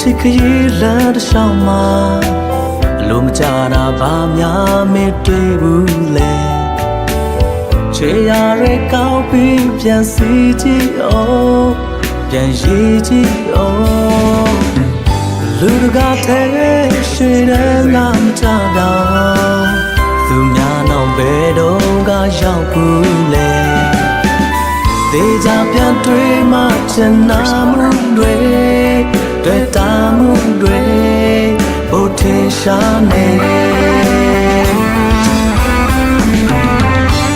ချစ်ခရီးလမ်းတစ်လျှောက်မှာအလိုမကြတာဘာများမတွေ့ဘူးလဲချေရရဲကောင်းပြီးပြန်စီကြည့်အောင်ပြန်ရေးကြည့်အောင်လူတကာတဲ့ရှိတဲ့ငါမကြတော့သူများတော့ဘယ်တော့ကရောက်ဘူးလဲတေချာပြန်တွေ့မှချင်နာမှုတွေတွေ့တာမှုတွေဘုထင်ရှားနေ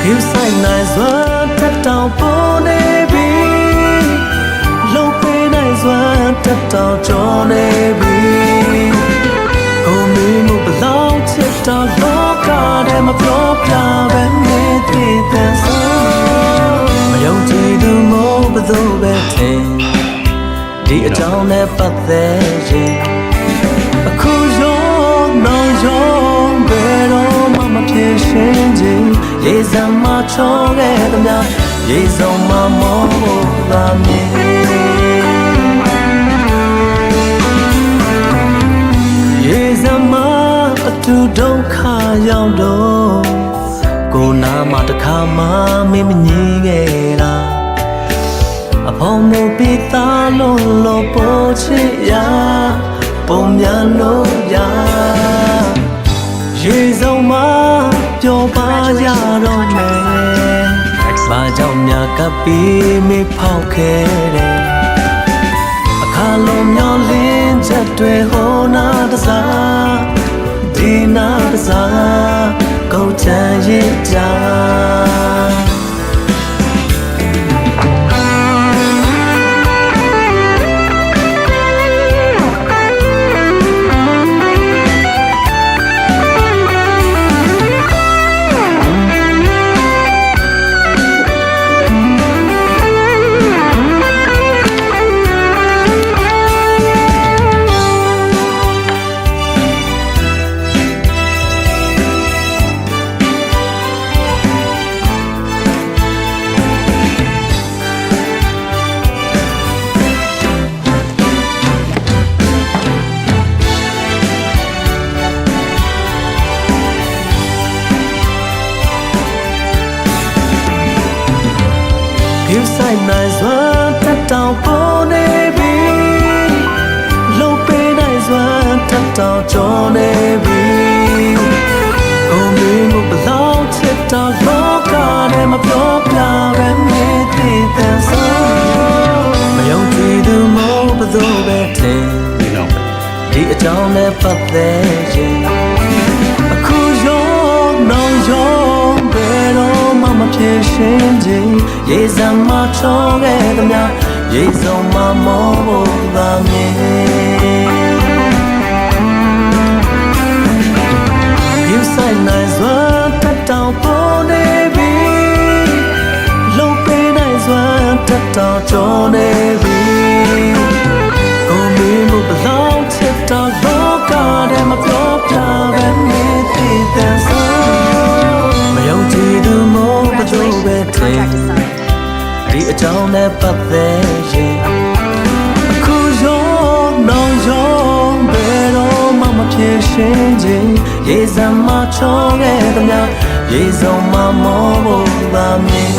ခေဆိုင်နိုင်စွာတက်တောင်ပေါ်နေပြီလုံပေးနိုင်စွာတက်တောင်ကျော်နေပြီကိုမင်းမဘလောက်ချစ်တော်လောကထဲမှာပြောပြပဲနေသေးတဲ့မယုံကြည်သူမို့ဘယ်သူပဲထင်ဒီအကြောင်းနဲ့ပတ်သက်ရင်အခုရောနောက်ရောဘယ်တော့မှမဖြစ်ရှင်းခြင်းရေစမ်းမချောခဲ့သမျှရေစုံမမောဖို့သာမြင်ရေစမ်းမအတူဒုက္ခရောက်တော့ကိုနာမှာတစ်ခါမှမင်းမငြင်းခဲ့တာအဖော်မို့ပြီးသားလို့ပို့ချစ်ရပုံများလို့ရရေစုံမှာပျော်ပါရတော့မယ်ဘာကြောင့်များကပ်ပြီးမေးဖောက်ခဲ့တယ်အခါလုံးမျောလင်းချက်တွေဟိုနာတစားဒီနာတစားကိုချမ်းရစ်ကြခေဆိုင်နိုင်စွာတက်တောင်ပေါ်နေပြီလုံပေးနိုင်စွာတက်တောင်ကျော်နေပြီကိုမင်းကိုဘလောက်ချစ်တော်လောကထဲမှာပြောပြပဲနေသေးတဲ့ဆုံးမယုံကြည်သူမို့ဘယ်သူပဲထင်ဒီအကြောင်းနဲ့ပတ်သက်ရင်အခုရောနောက်ရောဘယ်တော့မှမဖြစ်ရှင်းခြင်းရေစမ်းမချောခဲ့သမျှရေစုံမမောဖို့သာမြင်ယူဆိုင်နိုင်စွာတက်တောင်ပေါ်နေပြီလုံပေးနိုင်စွာတက်တောင်ကျော်နေပြီကိုမင်းကိုဘလောက်ချစ်တော်လောကထဲမှာပြောပြပဲနေသေးတဲ့ဆုံးမယုံကြည်သူမို့ဘယ်သူပဲထင်ဒီအကြောင်းနဲ့ပတ်သက်ရင်အခုရောနောက်ရောဘယ်တော့မှမဖြစ်ရှင်းခြင်းရေစမ်းမချောခဲ့သမျှရေစုံမမောဖို့သာမြင်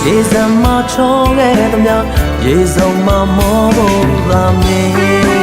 ရေစမ်းမချောခဲ့သမျှရေစုံမမောဖို့သာမြင်